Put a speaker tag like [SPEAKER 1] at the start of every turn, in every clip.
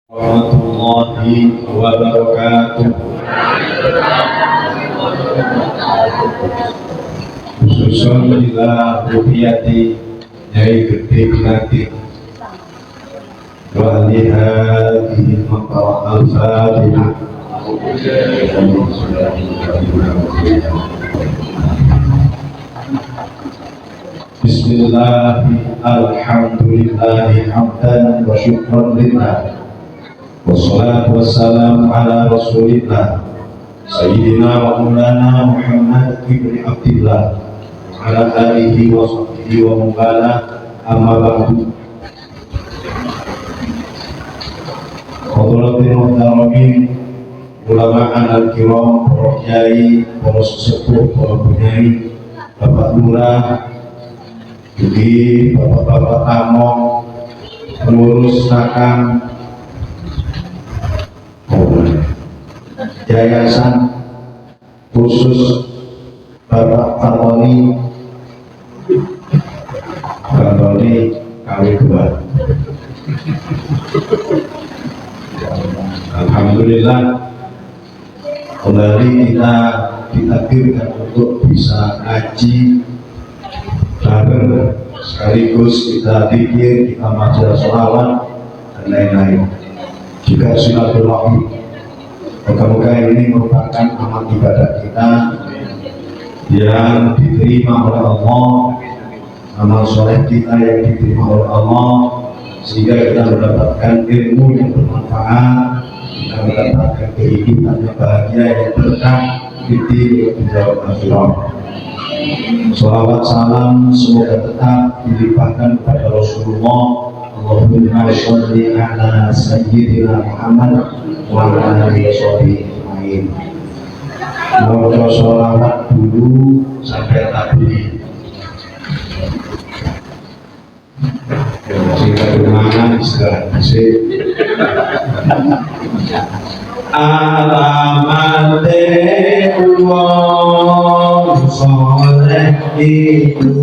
[SPEAKER 1] Warahmatullahi wabarakatuh. Khususun bila ruhiyati Nyai Gede Binati wa alihadihi maqawa al-fatihah. Bismillahi alhamdulillahi hamdan wa syukran lillah. Wassalatu wassalamu ala rasulillah Sayyidina wa maulana Muhammad ibn Abdillah ala alihi wa sahbihi wa mubala amma ba'du. Khaduratul muhtaramin ulama al-kiram, para kiai, para sesepuh, para bunyai, Bapak Lurah, juga bapak-bapak tamu, pengurus nakam yayasan, khusus Bapak Fatoni KW2. Alhamdulillah kembali kita ditakdirkan untuk bisa ngaji bareng, sekaligus kita zikir, kita maca sholawat dan lain-lain, juga silaturahmi. Moga-moga ini merupakan amal ibadah kita yang diterima oleh Allah, amal soleh kita yang diterima oleh Allah, sehingga kita mendapatkan ilmu yang bermanfaat, kita mendapatkan kehidupan yang bahagia yang berkah di menjawab akhirat. Sholawat salam semoga tetap dilimpahkan kepada Rasulullah. Allahumma sholli ala sayyidina Muhammad wa ala alihi ajmain. Mau sholawat dulu sampai tadi. Sehingga dimana istirahat sih. Alamate Allah soleh itu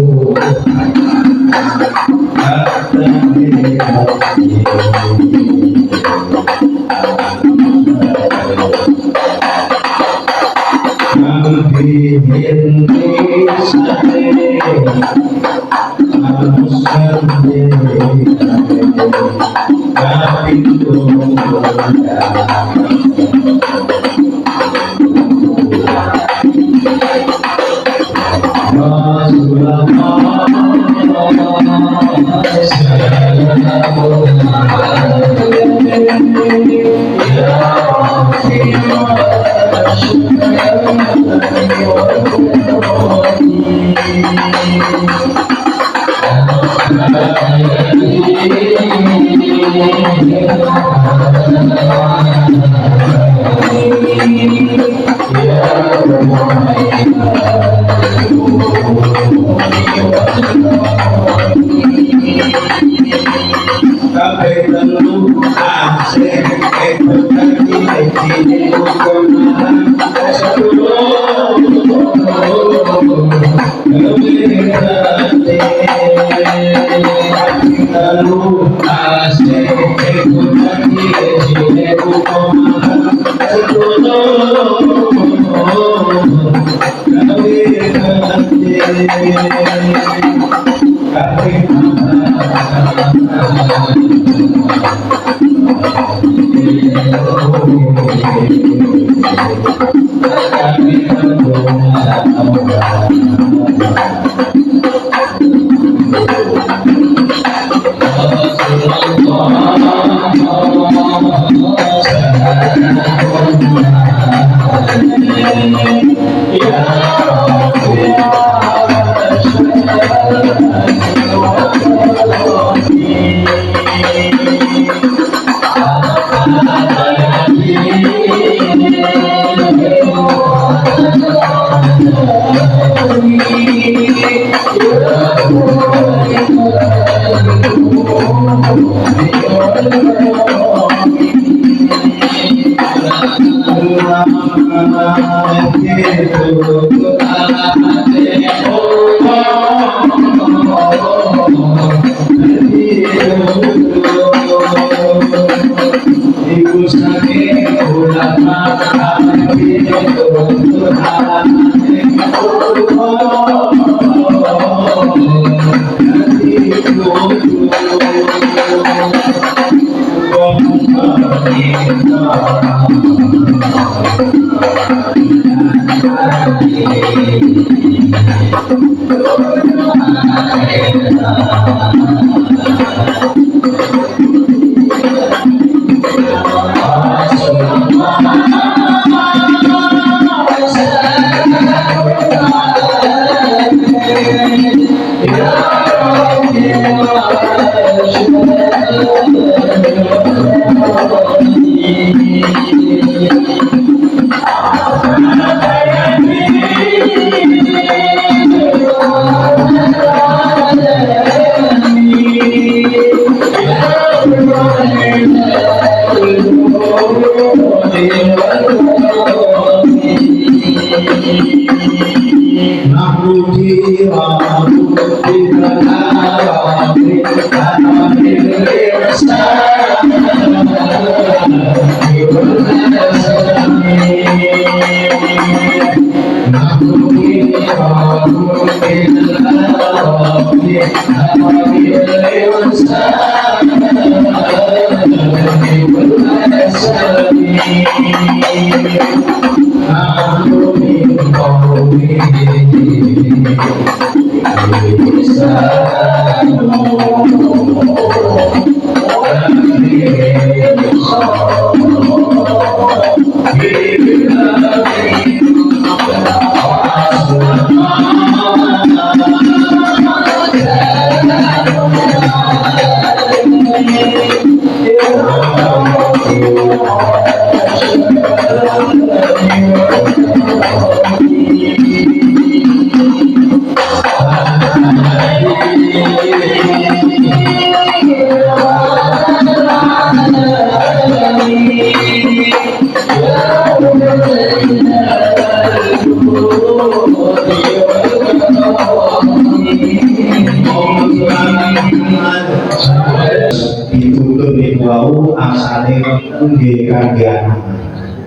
[SPEAKER 1] Ditutup di bawah asale nggih kangge anak,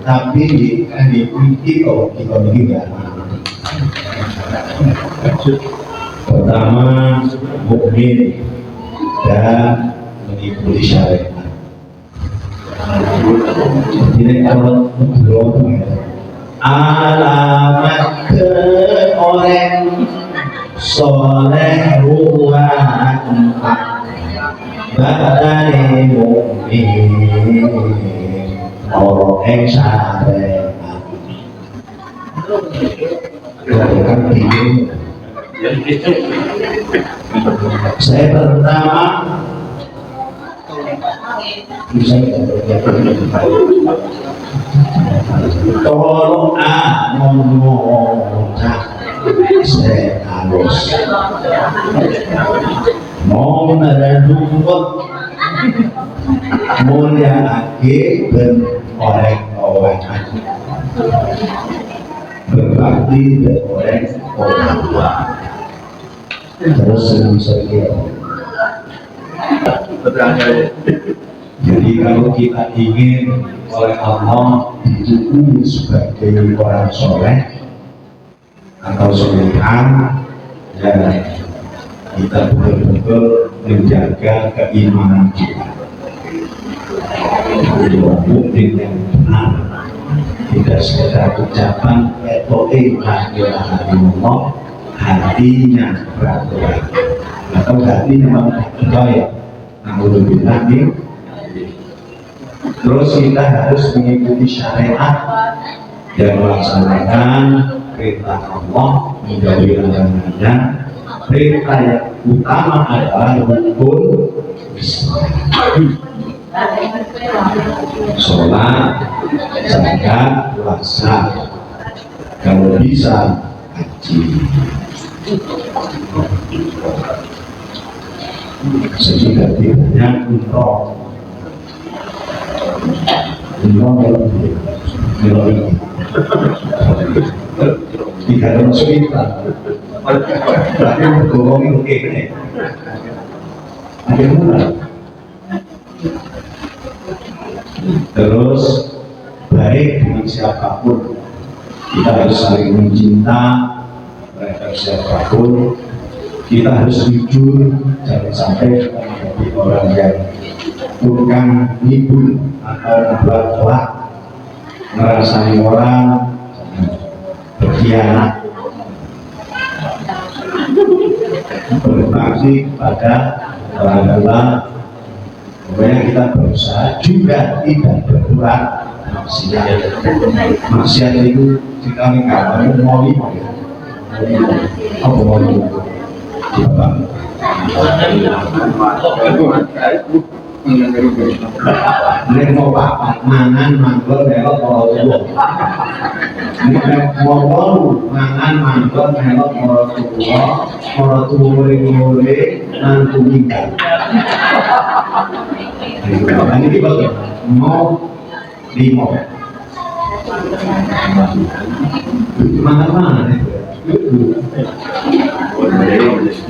[SPEAKER 1] tapi di kita enggak. Pertama, mukmin dan mengikuti syariat. Jadi kalau belum alamat ke orang soleh ruang badane mukmin orang yang syariat. Kan bingung. Saya pertama tolong ngomong saya harus mau merenungkan mulia lagi dan orang-orang berbakti dan orang tua terus seru-seru. Jadi kalau kita ingin oleh Allah dituju sebagai orang soleh atau solehan, ya kita betul-betul menjaga keimanan kita. Mukmin yang benar, tidak sekedar ucapan la ilaha illallah, hatinya beraturan atau hatinya memang percaya. Alhamdulillah. Terus kita harus mengikuti syariat dan melaksanakan perintah Allah, menjauhi larangannya. Perintah yang utama adalah rukun Islam. Sholat, zakat, puasa, kalau bisa haji. Setidak-tidaknya umroh. Tidak ada cerita, tapi bergolong oke nih. Ada murah. Terus baik dengan siapapun, kita harus saling mencinta terhadap siapapun. Kita harus jujur, jangan sampai bagi orang yang tukang nipu atau membuat celak, merasani orang, berkhianat, berbakti kepada orang tua. Pokoknya kita berusaha juga tidak berkurang maksiat. Maksiat itu kita nggak mau apa mau nek mau papat mangan manggon melok para tuwa. Nek mau mangan manggon melok para tuwa muring-muring nang tuminggal. Ini bagus. Mau limo. Mana-mana itu.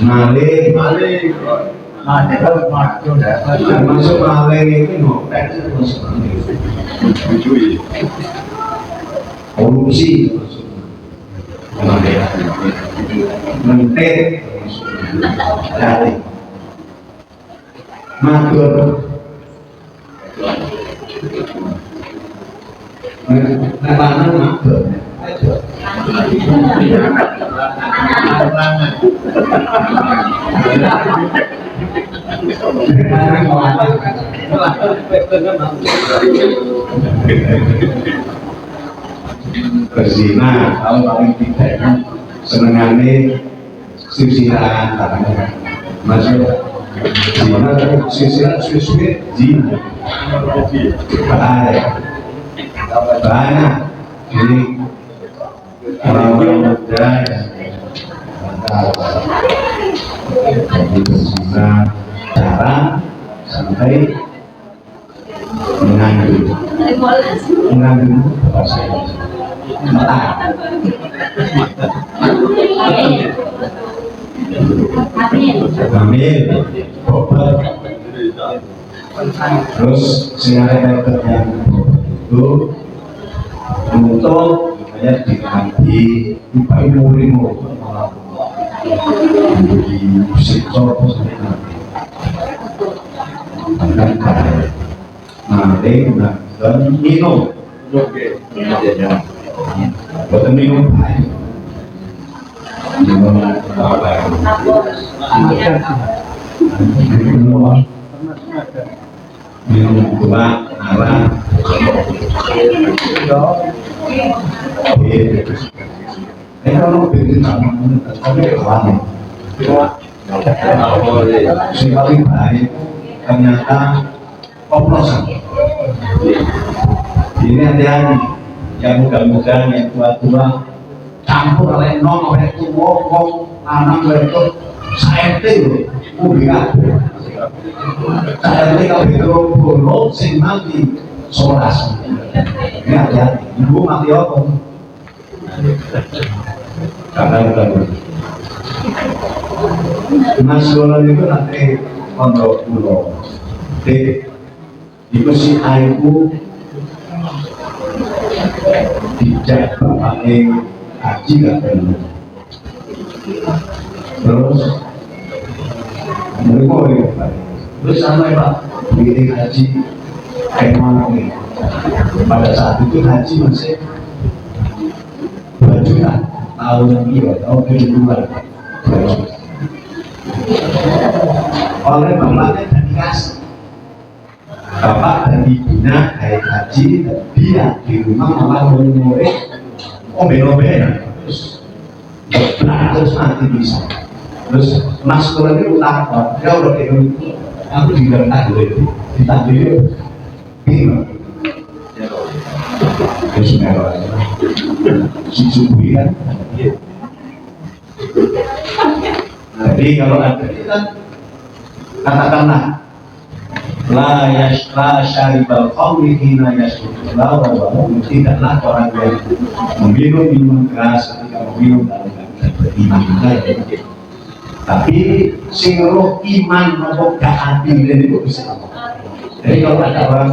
[SPEAKER 1] Maling. Masuk maling itu ngopek terus korupsi mentek dari matur nelanan matur berzina kalau paling tidak senengannya sisiran masuk zina sisiran sulit zina banyak ini orang-orang muda yang jadi berzina jarang sampai mengandung bahasa hamil obat terus siaran yang itu untuk saya diganti upaya murimu di sektor dan maling dan minum bukan minum minum gula arak kalau bikin tapi kawan si paling baik ternyata oplosan. Ini hati-hati yang muda-muda yang tua-tua campur oleh non oleh tua kok anak mereka saya itu udah saya itu kalau itu buruk sing mati solas. Ini hati-hati ibu mati apa karena udah Mas Lola itu nanti pondok pulau di si airku tidak pakai haji gak perlu terus mereka terus sampai pak bikin haji emang pada saat itu haji masih 2 juta tahun ini tahun kedua oleh bapaknya dan dikasih bapak dan ibunya naik haji dan dia di rumah malah murid ombe-ombe terus terus nanti bisa terus mas kalau ini utang dia udah kayak gitu aku juga tadi ditagih bingung terus merah si subuh kan jadi kalau ada kita katakanlah la syaribal qawli hina yashrubullah wa tidaklah orang yang meminum minuman keras ketika meminum dalam keadaan beriman tapi sing roh iman maupun keadilan itu bisa jadi kalau ada orang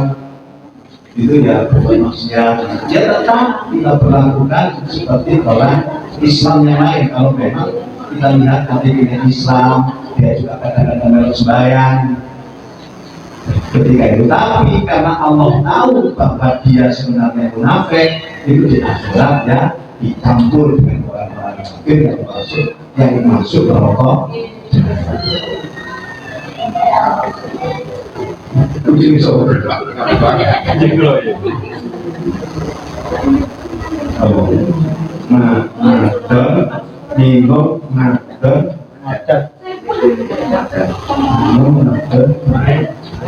[SPEAKER 1] itu ya bukan maksiat ya tetap kita berlakukan seperti orang Islam yang lain kalau memang kita lihat KTP Islam dia juga kadang-kadang sembahyang ketika itu. Tapi karena Allah tahu bahwa dia sebenarnya munafik, itu di akhirat ya dicampur dengan orang-orang kafir yang masuk neraka. Kucing bisa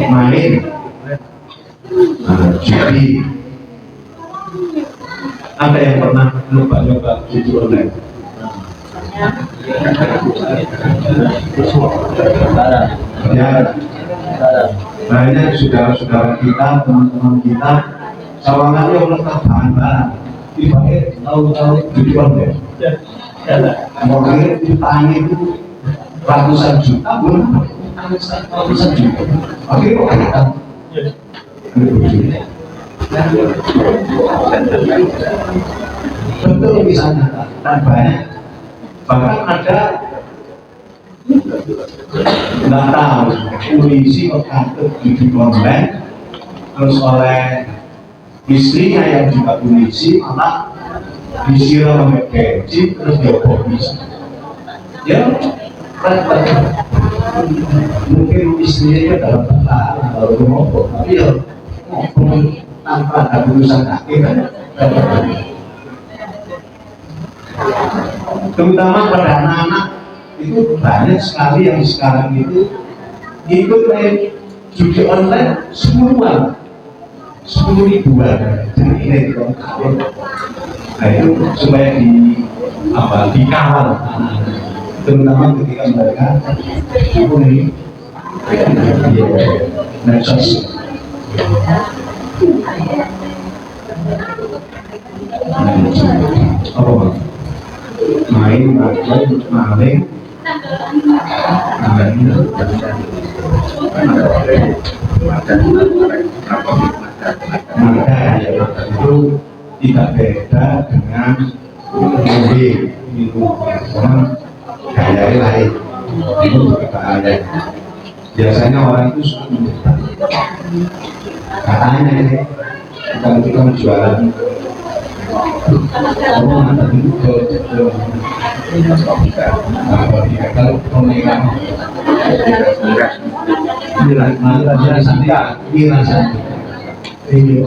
[SPEAKER 1] main judi. Ada yang pernah coba judi online? Ya, banyak saudara-saudara kita, teman-teman kita, sawangannya udah terbahan-bahan dipakai tahu-tahu judi online. Makanya ditanya itu ratusan juta, belum ratusan juta. Akhirnya kok ada betul misalnya dan banyak, bahkan ada nggak tahu polisi ketangkep judi online terus oleh istrinya yang juga polisi malah disiram pakai bensin terus diobos. Ya mungkin istrinya itu dalam pertahanan kalau ngomong, tapi ya ngomong tanpa ada putusan hakim kan. Terutama pada anak-anak itu banyak sekali yang sekarang itu ikut main judi online 10-an, 10.000-an. Jadi ini dikawal. Nah itu supaya dikawal, terutama ketika mereka ini medsos. Apa bang? Main, maling, maka itu tidak beda dengan mobil orang gaya lain. Itu bahaya. Biasanya orang itu suka mendebat. Katanya ini kalau kita menjualan orang ada itu kalau pernikahan ini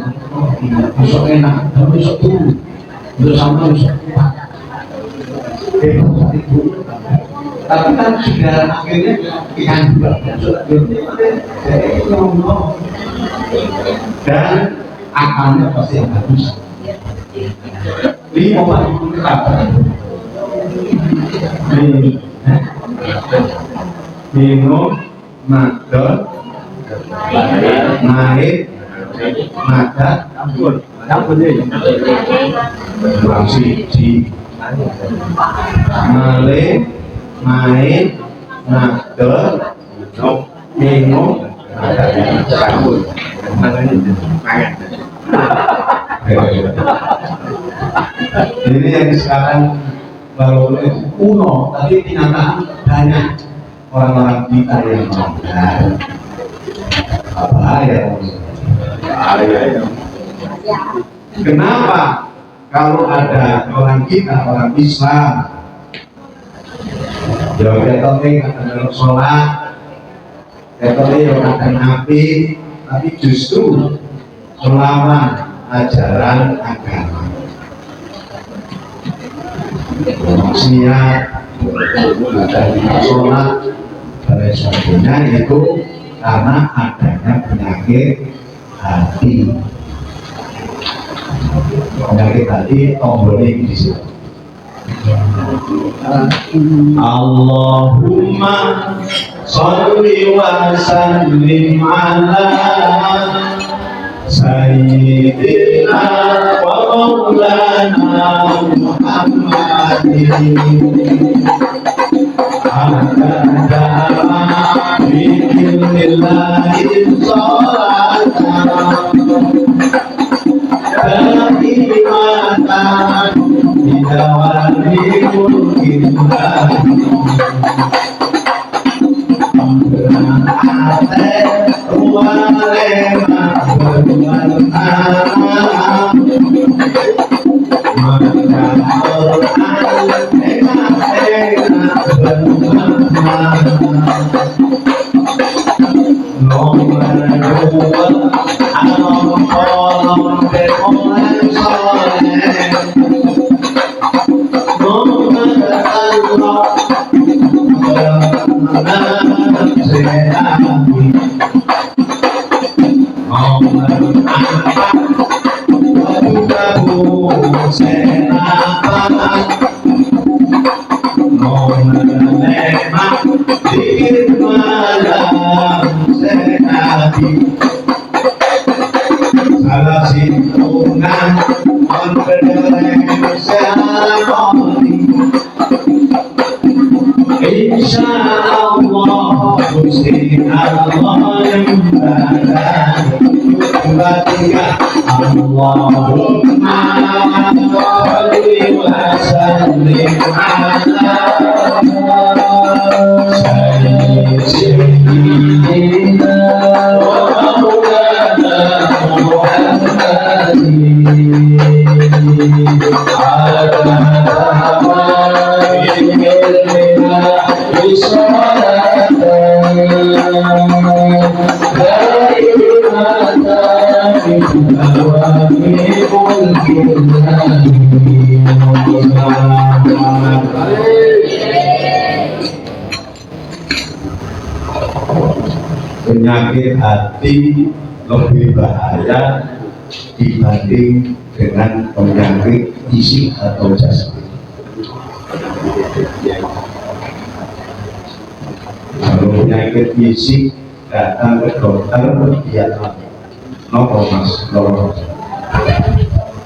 [SPEAKER 1] besok enak, besok dulu, besok sama besok tapi kan sudah akhirnya ikan dan akalnya pasti yang bagus. 5 minum, makan, naik, makan, siji, maling, main, makan, minum, ini yang sekarang baru kuno, tapi kenyataan banyak orang-orang kita yang melanggar. Apa ya? Kenapa kalau ada orang kita, orang Islam, ya kita sholat, kita akan api, tapi justru melawan ajaran agama. Maksiat, dari sholat, dan sebagainya itu karena adanya penyakit hati. Penyakit hati tombolnya di situ. Allahumma sholli wa sallim ala Sayyidina wa maulana Muhammadin Al-Qadama Bismillahirrahmanirrahim Daimatan Bidawani Mulkillah Amrana Penyakit hati lebih bahaya dibanding dengan penyakit fisik atau jasmani. Kalau penyakit fisik datang ke dokter, dia nopo mas, nopo.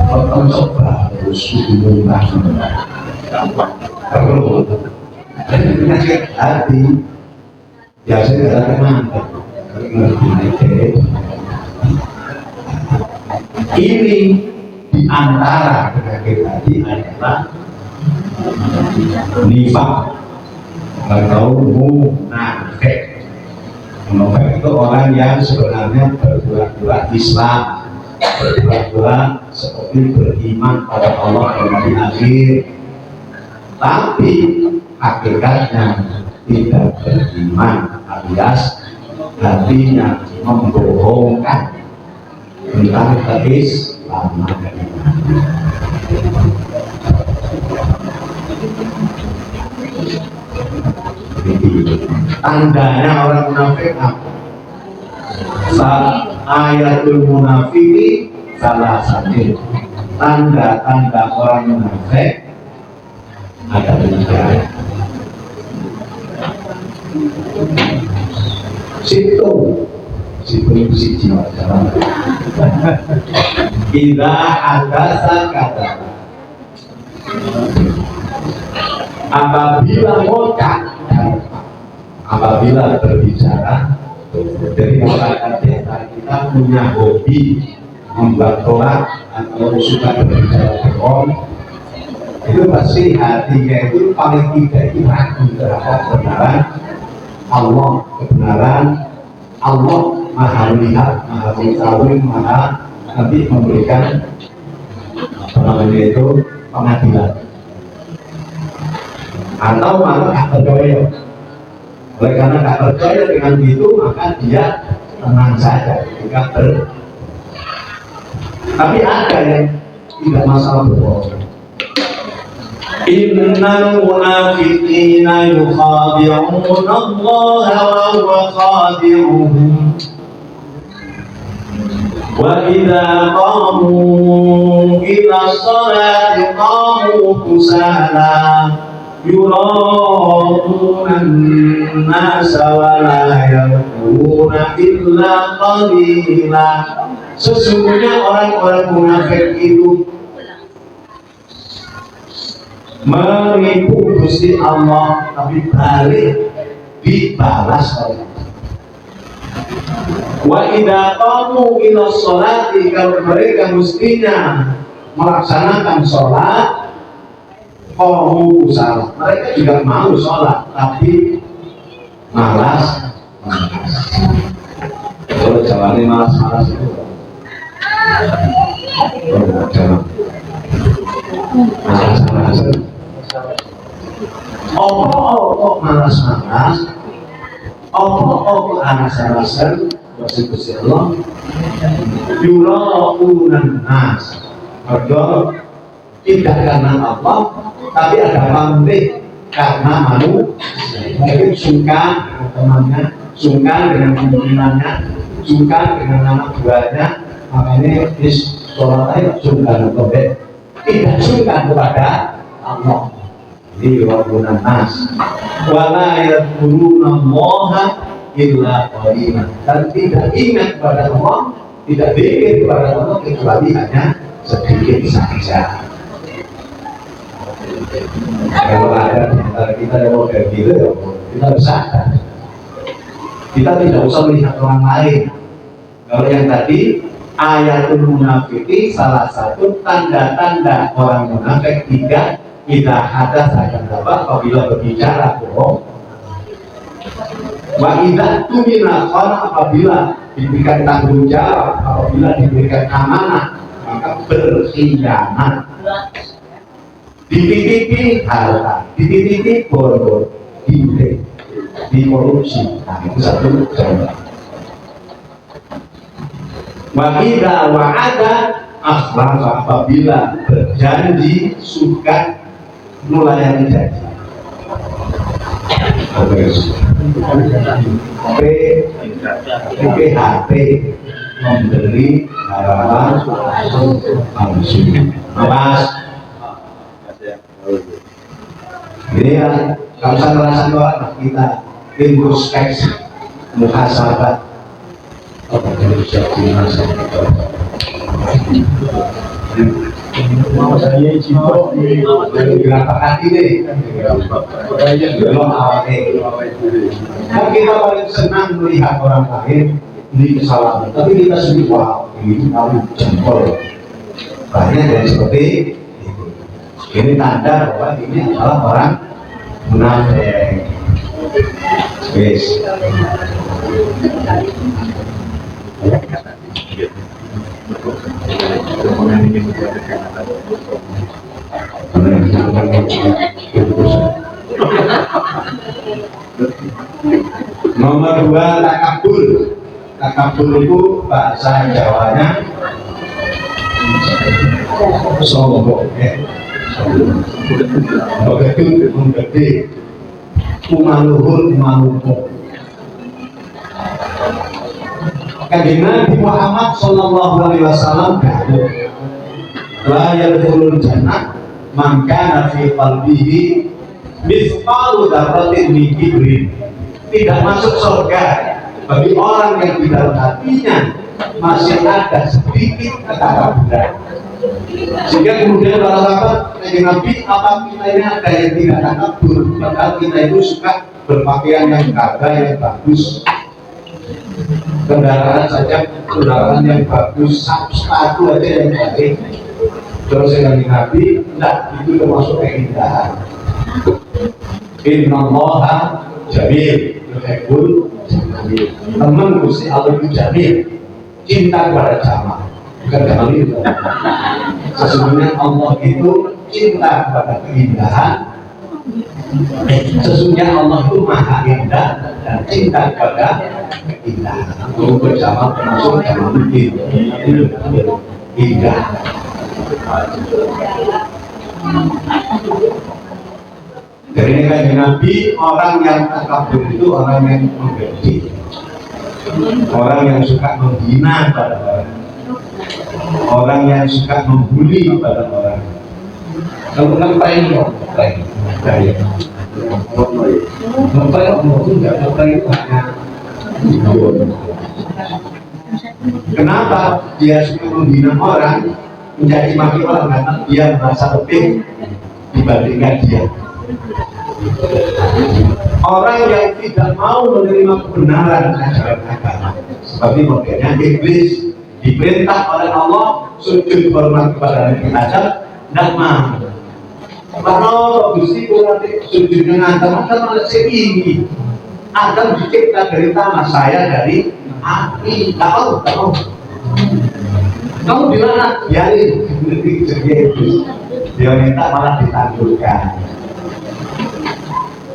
[SPEAKER 1] Potong coba terus hubungan perlu. Penyakit hati biasanya datang mantap. Ini di antara penyakit hati adalah nifak atau munafik. Munafik itu orang yang sebenarnya berpura-pura Islam, berpura-pura seperti beriman pada Allah dan hari akhir, tapi hakikatnya tidak beriman, alias hatinya membohongkan tentang keislaman. Tandanya orang munafik apa? Ayatul munafiki salah satu tanda-tanda orang munafik ada tiga. Situ siji jalan. Idza hadasa kata. Apabila ngocak, apabila berbicara, jadi masyarakat kita punya hobi membuat tolak atau suka berbicara bohong, itu pasti hatinya itu paling tidak itu ragu terhadap kebenaran Allah, kebenaran Allah maha melihat, maha mengetahui, maha nanti memberikan apa namanya itu pengadilan, atau malah tak percaya. Oleh karena tak percaya dengan itu, maka dia tenang saja ketika tapi ada yang tidak masalah berbohong. Innal munafiqina yukhadi'una Allah wa huwa khadi'uhum wa idza qamu ila sholati qamu kusala yura'una an-nasa wa la yadhkuruna illa qalila. Sesungguhnya orang-orang munafik itu menipu Gusti Allah, tapi balik dibalas oleh wa idza qamu ila sholati, kalau mereka mestinya melaksanakan sholat, qamu kusala, mereka juga mau sholat tapi malas. jalannya malas-malas itu. Malas-malas. Oh, malas-malas. Oh, anas-anasan. Masih Allah. Yura'unan nas. Mergo tidak karena Allah, tapi ada pamrih karena manusia. Mungkin sungkan dengan temannya, sungkan dengan pimpinannya, sungkan dengan anak buahnya. Makanya sholat aja sungkan kepada, tidak sungkan kepada Allah. Ini wabunan nas. Wala yadhkuruna Allaha illa qalila. Dan tidak ingat kepada Allah, tidak zikir kepada Allah kecuali hanya sedikit saja. Kalau ada di antara kita yang mau kayak gitu, kita harus sadar. Kita tidak usah melihat orang lain. Kalau yang tadi ayatul munafiki, salah satu tanda-tanda orang munafik tidak hadas akan dapat apabila berbicara bohong. Wa idza tumina khana, apabila diberikan tanggung jawab, apabila diberikan amanah, maka berkhianat. Dititipi harta, dititipi bodoh, di korupsi. Nah, itu satu contoh. Wa idza wa'ada akhlafa, apabila berjanji suka melayani janji. PHP, memberi harapan palsu. Mas, ini ya, kalau saya merasa bahwa kita introspeksi, muhasabah, apa yang bisa dimaksudkan? Mau saya cinta gerakan ini, belum awalnya. Kan kita paling senang melihat orang lain ini kesalahan, tapi kita sendiri wow, ini kali jempol. Banyak yang seperti itu. Ini tanda bahwa ini adalah orang munafik. Yes. Nomor 2, takabur. Takabur itu bahasa Jawanya sombong, begitu menggede, kumaluhur maluhur. Kanjeng Nabi Muhammad sallallahu alaihi wasallam dawuh, la yadkhulul jannah man kana fi qalbihi mithqalu dzarratin min kibrin. Tidak masuk surga bagi orang yang di dalam hatinya masih ada sedikit ketakaburan. Sehingga kemudian para sahabat Kanjeng Nabi, apa kita ini ada yang tidak takabur, padahal kita itu suka berpakaian yang gagah, yang bagus, kendaraan saja, kendaraan yang bagus, sepatu aja yang baik. Terus Kanjeng Nabi, enggak, itu termasuk keindahan. Innallaha jamil yuhibbul jamil. Teman Gusti Allah itu jamil, cinta kepada jamal, bukan jamal itu. Sesungguhnya Allah itu cinta kepada keindahan. Sesungguhnya Allah itu maha indah dan cinta kepada keindahan. Untuk berjamal termasuk jamal itu indah. Dari ini kan Nabi, orang yang takabur itu orang yang menggede, orang yang suka menghina pada orang, orang yang suka membuli pada orang. Kalau ngepreng itu hanya. Kenapa dia suka menghina orang, menjadi maki orang? Karena dia merasa lebih dibandingkan dia. Orang yang tidak mau menerima kebenaran ajaran agama, seperti modelnya iblis, diperintah oleh Allah sujud hormat kepada Nabi Adam, tidak mau. Karena Gusti nanti sujudnya Adam malah setinggi. Adam dicipta dari tanah, saya dari api, nggak mau. Kamu di mana? Biarin. Dia minta malah ditangguhkan.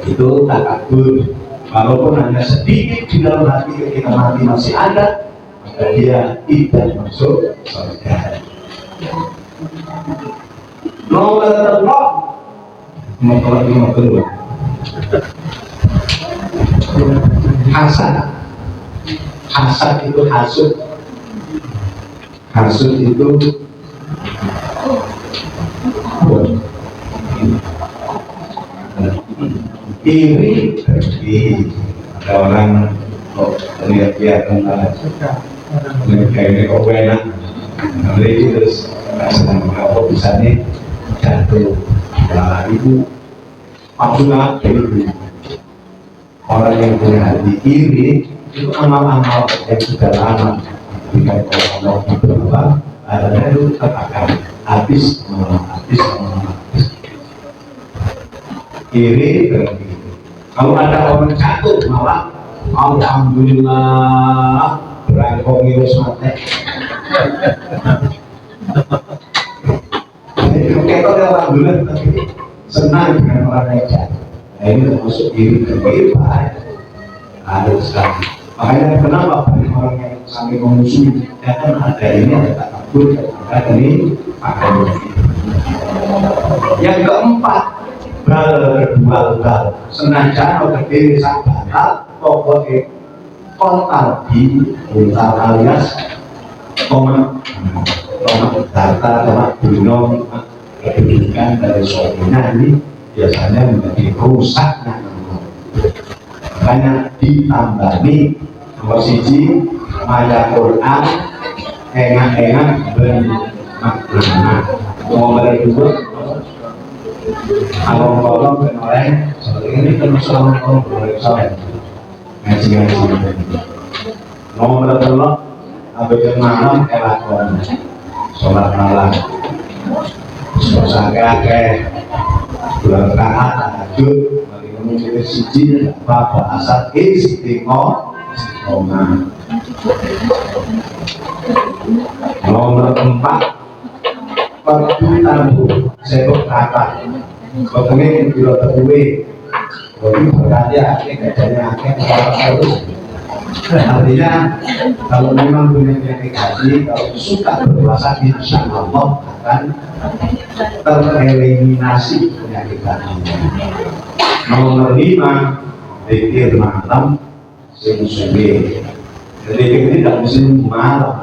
[SPEAKER 1] Itu takabur. Walaupun hanya sedikit di dalam hati ketika mati masih ada, maka dia tidak masuk surga. Nomor terblok, nomor kedua. Hasad itu hasud. Hasud itu iri. Ada orang lihat tentang kayak kok enak, jadi terus senang apa bisa nih jatuh. Nah, ibu maksudnya itu orang yang punya hati iri itu amal-amal yang sudah lama diberikan oleh Allah berubah, adanya itu akan habis. Iri berarti kalau ada orang jatuh malah alhamdulillah berangkong virus mati. Kita alhamdulillah tapi senang dengan orang yang jatuh. Nah ini termasuk iri baik. Ada sekali. Makanya kenapa banyak orang yang sampai memusuhi? Ya kan ada ini ada takabur, ada ini akan. Yang keempat, bal senajan atau berdiri sabar, pokoknya kontal di kontal alias tomat data tomat gunung pendidikan dari suaminya ini biasanya menjadi rusaknya. Banyak ditambahi nomor siji maca Quran enak-enak bermakna. Nomor kedua kalau kemarin seperti ini kan kalau boleh saya ngaji. Nomor kedua abad malam kelakon sholat malam sosake bulan rakaat tahajud mungkin siji apa asal istiqomah. Nomor 4 perbuatan sebab kata pokoknya bila terduwe jadi berarti gajahnya harus artinya kalau memang punya dedikasi, kalau suka berpuasa insya Allah akan tereliminasi penyakit hatinya. Nomor 5 zikir malam sing-sing. Jadi ini tidak mesti malam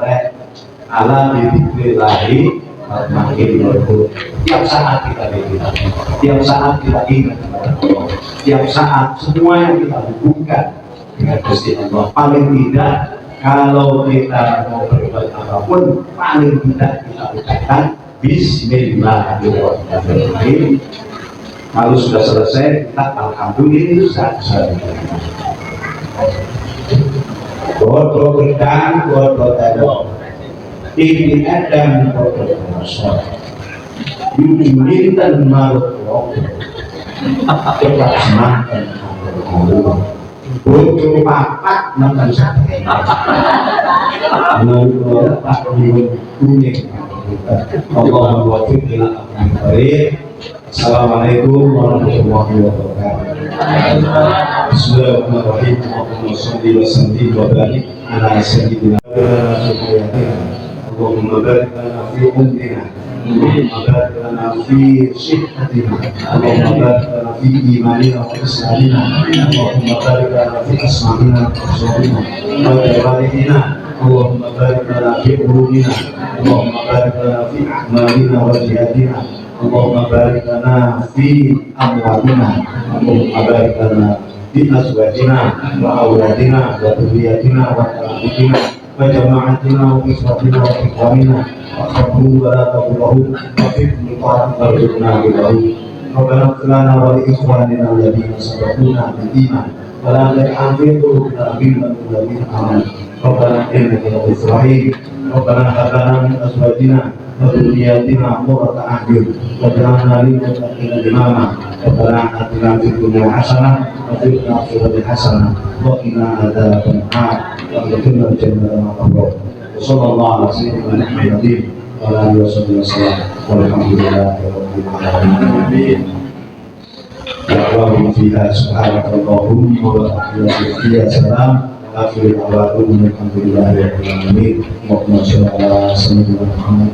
[SPEAKER 1] ala dikir lagi makin berbuat. Tiap saat kita ingat, tiap saat kita ingat kepada Allah, tiap saat semua yang kita hubungkan dengan Gusti Allah. Paling tidak kalau kita mau berbuat apapun, paling tidak kita ucapkan Bismillahirrahmanirrahim. Kalau sudah selesai, kita alhamdulillah sudah. Bodoh gedang, bodoh tedok. Ini adam bodoh masuk. Yujulin dan maruk. Cepat semakin bodoh papak makan sate. Bodoh tak kuning. Allah wafiq ila aqwamit thariq. Assalamualaikum warahmatullahi wabarakatuh. Bismillahirrahmanirrahim. Allahumma shalli wa sallim wa barik ala sayyidina Allahumma barik lana fi umrina, Allahumma barik lana fi sihhatina, Allahumma barik lana fi imanina wa islamina, Allahumma barik lana fi asma'ina wa absarina wa jawarihina, Allahumma barik lana fi qulubina, Allahumma barik lana fi a'malina wa jihadina, Allahumma barik lana fi amwalina, Allahumma barik lana fi azwajina wa awladina wa dhurriyyatina wa qarabatina wa jama'atina wa ikhwatina wa ikhwanina wa khabbu wa la tablahu wa fi muqaddimati warzuqna bilahu. Rabbana ighfir lana wa li ikhwanina alladhina sabaquna bil iman wa la taj'al fi qulubina ghillan lil ladzina amanu. Rabbana innaka ra'ufur rahim. Rabbana hab lana min azwajina وذرياتنا قرة أعين واجعلنا للمتقين إماما. ربنا آتنا في الدنيا حسنة وفي الآخرة حسنة وقنا عذاب النار. وادخلنا الجنة مع الأبرار وصلى الله على سيدنا محمد وعلى آله وصحبه وسلم والحمد لله رب العالمين. دعواهم فيها سبحانك اللهم وتحياتهم فيها سلام آخر دعواهم الحمد لله رب العالمين. اللهم صل على سيدنا محمد.